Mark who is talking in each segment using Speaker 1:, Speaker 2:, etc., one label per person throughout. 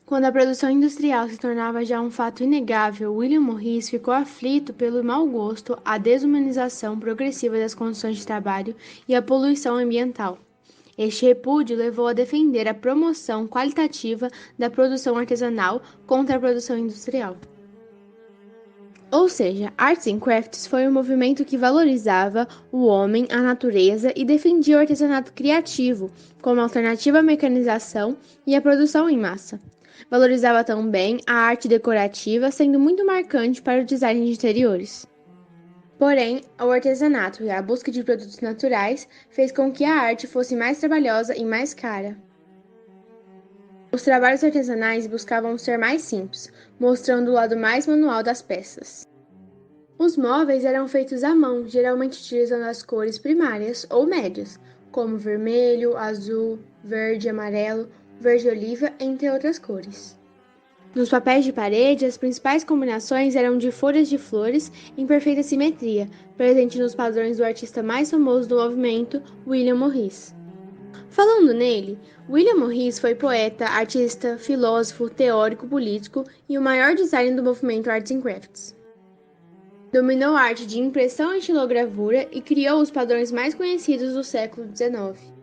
Speaker 1: Quando a produção industrial se tornava já um fato inegável, William Morris ficou aflito pelo mau gosto, a desumanização progressiva das condições de trabalho e a poluição ambiental. Este repúdio levou a defender a promoção qualitativa da produção artesanal contra a produção industrial. Ou seja, Arts and Crafts foi um movimento que valorizava o homem, a natureza e defendia o artesanato criativo como alternativa à mecanização e à produção em massa. Valorizava também a arte decorativa, sendo muito marcante para o design de interiores. Porém, o artesanato e a busca de produtos naturais fez com que a arte fosse mais trabalhosa e mais cara. Os trabalhos artesanais buscavam ser mais simples, mostrando o lado mais manual das peças. Os móveis eram feitos à mão, geralmente utilizando as cores primárias ou médias, como vermelho, azul, verde, amarelo, verde-oliva, entre outras cores. Nos papéis de parede, as principais combinações eram de folhas de flores em perfeita simetria, presente nos padrões do artista mais famoso do movimento, William Morris. Falando nele, William Morris foi poeta, artista, filósofo, teórico político e o maior designer do movimento Arts and Crafts. Dominou a arte de impressão e estilogravura e criou os padrões mais conhecidos do século XIX.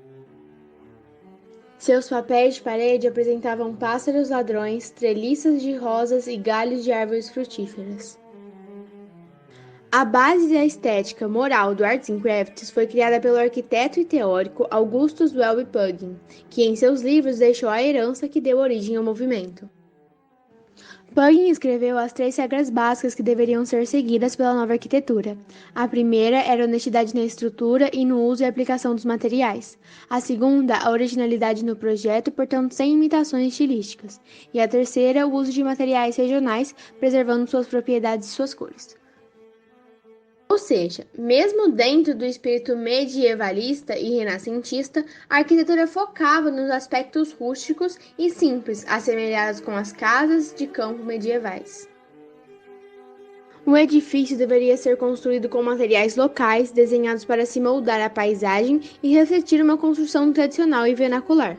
Speaker 1: Seus papéis de parede apresentavam pássaros ladrões, treliças de rosas e galhos de árvores frutíferas. A base da estética moral do Arts and Crafts foi criada pelo arquiteto e teórico Augustus Welby Pugin, que em seus livros deixou a herança que deu origem ao movimento. Pugin escreveu as 3 regras básicas que deveriam ser seguidas pela nova arquitetura. A primeira era a honestidade na estrutura e no uso e aplicação dos materiais. A segunda, a originalidade no projeto, portanto sem imitações estilísticas. E a terceira, o uso de materiais regionais, preservando suas propriedades e suas cores. Ou seja, mesmo dentro do espírito medievalista e renascentista, a arquitetura focava nos aspectos rústicos e simples, assemelhados com as casas de campo medievais. O edifício deveria ser construído com materiais locais, desenhados para se moldar à paisagem e refletir uma construção tradicional e vernacular.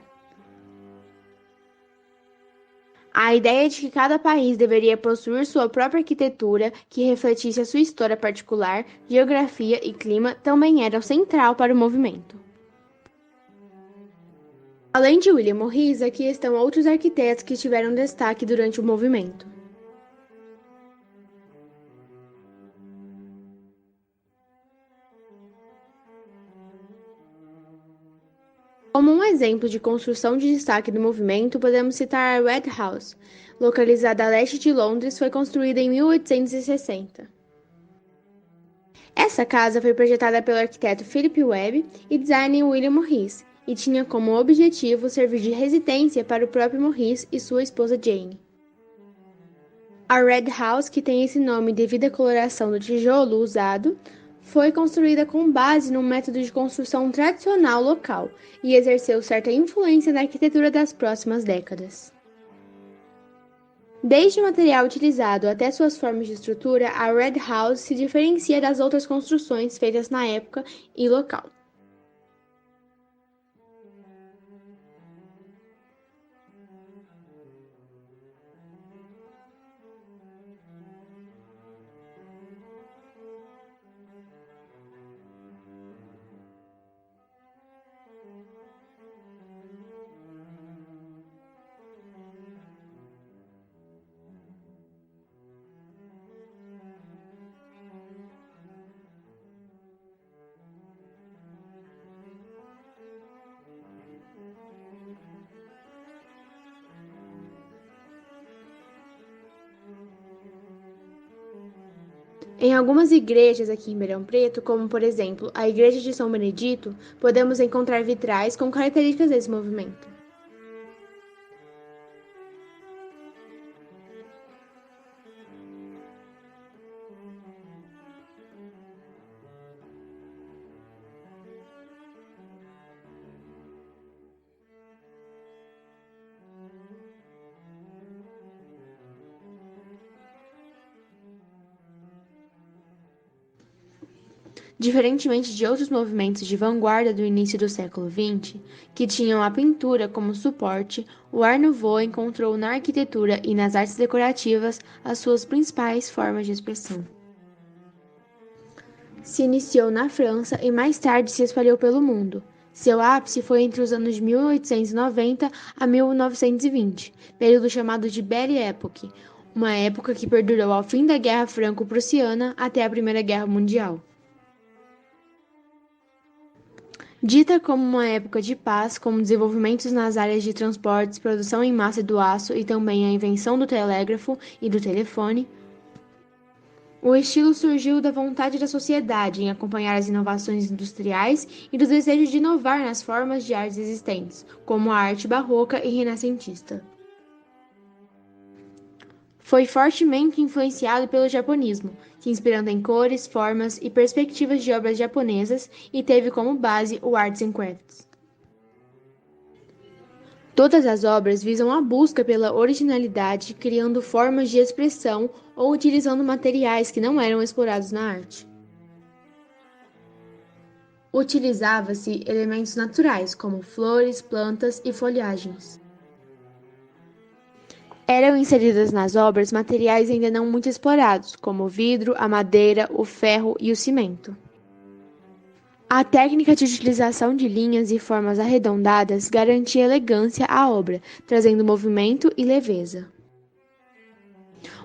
Speaker 1: A ideia de que cada país deveria possuir sua própria arquitetura, que refletisse a sua história particular, geografia e clima, também era central para o movimento. Além de William Morris, aqui estão outros arquitetos que tiveram destaque durante o movimento. Como um exemplo de construção de destaque do movimento, podemos citar a Red House, localizada a leste de Londres, foi construída em 1860. Essa casa foi projetada pelo arquiteto Philip Webb e designer William Morris, e tinha como objetivo servir de residência para o próprio Morris e sua esposa Jane. A Red House, que tem esse nome devido à coloração do tijolo usado, foi construída com base num método de construção tradicional local e exerceu certa influência na arquitetura das próximas décadas. Desde o material utilizado até suas formas de estrutura, a Red House se diferencia das outras construções feitas na época e local. Em algumas igrejas aqui em Ribeirão Preto, como por exemplo a Igreja de São Benedito, podemos encontrar vitrais com características desse movimento. Diferentemente de outros movimentos de vanguarda do início do século XX, que tinham a pintura como suporte, o Art Nouveau encontrou na arquitetura e nas artes decorativas as suas principais formas de expressão. Se iniciou na França e mais tarde se espalhou pelo mundo. Seu ápice foi entre os anos de 1890 a 1920, período chamado de Belle Époque, uma época que perdurou ao fim da Guerra Franco-Prussiana até a Primeira Guerra Mundial. Dita como uma época de paz, com desenvolvimentos nas áreas de transportes, produção em massa do aço e também a invenção do telégrafo e do telefone, o estilo surgiu da vontade da sociedade em acompanhar as inovações industriais e do desejo de inovar nas formas de artes existentes, como a arte barroca e renascentista. Foi fortemente influenciado pelo japonismo, se inspirando em cores, formas e perspectivas de obras japonesas e teve como base o Arts and Crafts. Todas as obras visam a busca pela originalidade, criando formas de expressão ou utilizando materiais que não eram explorados na arte. Utilizava-se elementos naturais, como flores, plantas e folhagens. Eram inseridas nas obras materiais ainda não muito explorados, como o vidro, a madeira, o ferro e o cimento. A técnica de utilização de linhas e formas arredondadas garantia elegância à obra, trazendo movimento e leveza.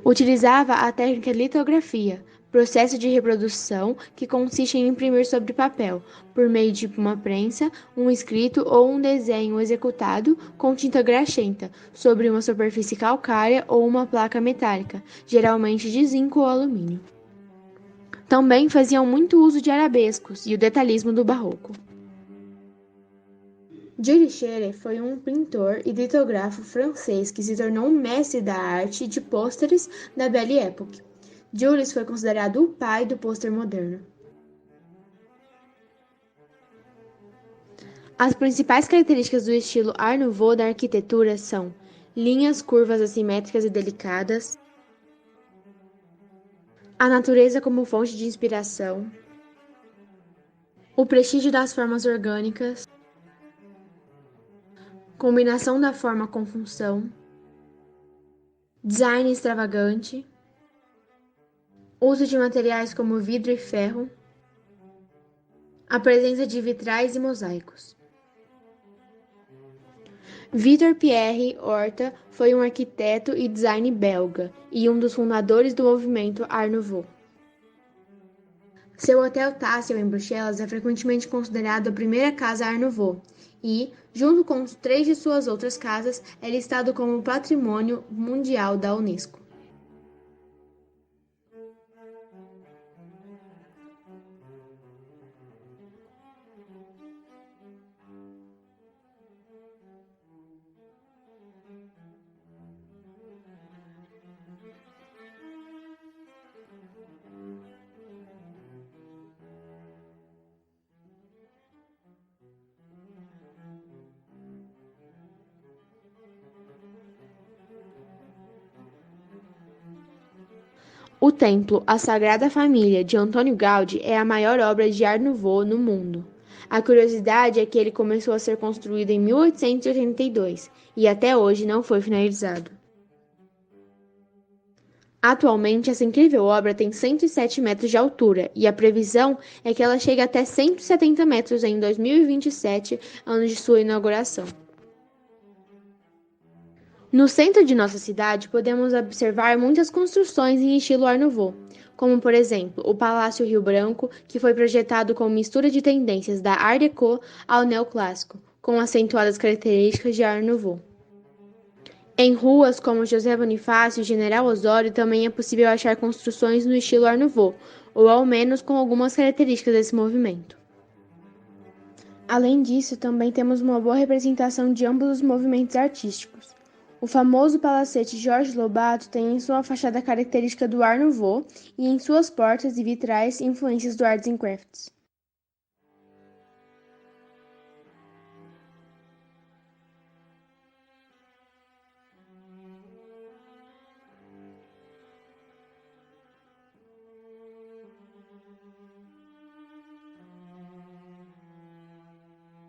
Speaker 1: Utilizava a técnica de litografia, processo de reprodução que consiste em imprimir sobre papel, por meio de uma prensa, um escrito ou um desenho executado com tinta graxenta, sobre uma superfície calcária ou uma placa metálica, geralmente de zinco ou alumínio. Também faziam muito uso de arabescos e o detalhismo do barroco. Jules Scherer foi um pintor e litógrafo francês que se tornou um mestre da arte de pôsteres da Belle Époque. Jules foi considerado o pai do pôster moderno. As principais características do estilo Art Nouveau da arquitetura são linhas curvas assimétricas e delicadas, a natureza como fonte de inspiração, o prestígio das formas orgânicas, combinação da forma com função, design extravagante, uso de materiais como vidro e ferro, a presença de vitrais e mosaicos. Victor-Pierre Horta foi um arquiteto e designer belga e um dos fundadores do movimento Art Nouveau. Seu Hotel Tassel em Bruxelas é frequentemente considerado a primeira casa Art Nouveau e, junto com 3 de suas outras casas, é listado como Patrimônio Mundial da Unesco. O templo A Sagrada Família de Antônio Gaudí é a maior obra de Art Nouveau no mundo. A curiosidade é que ele começou a ser construído em 1882 e até hoje não foi finalizado. Atualmente, essa incrível obra tem 107 metros de altura e a previsão é que ela chegue até 170 metros em 2027, ano de sua inauguração. No centro de nossa cidade, podemos observar muitas construções em estilo Art Nouveau, como, por exemplo, o Palácio Rio Branco, que foi projetado com mistura de tendências da Art Deco ao neoclássico, com acentuadas características de Art Nouveau. Em ruas como José Bonifácio e General Osório também é possível achar construções no estilo Art Nouveau, ou ao menos com algumas características desse movimento. Além disso, também temos uma boa representação de ambos os movimentos artísticos. O famoso palacete Georges Lobato tem em sua fachada característica do Art Nouveau e em suas portas e vitrais influências do Arts and Crafts.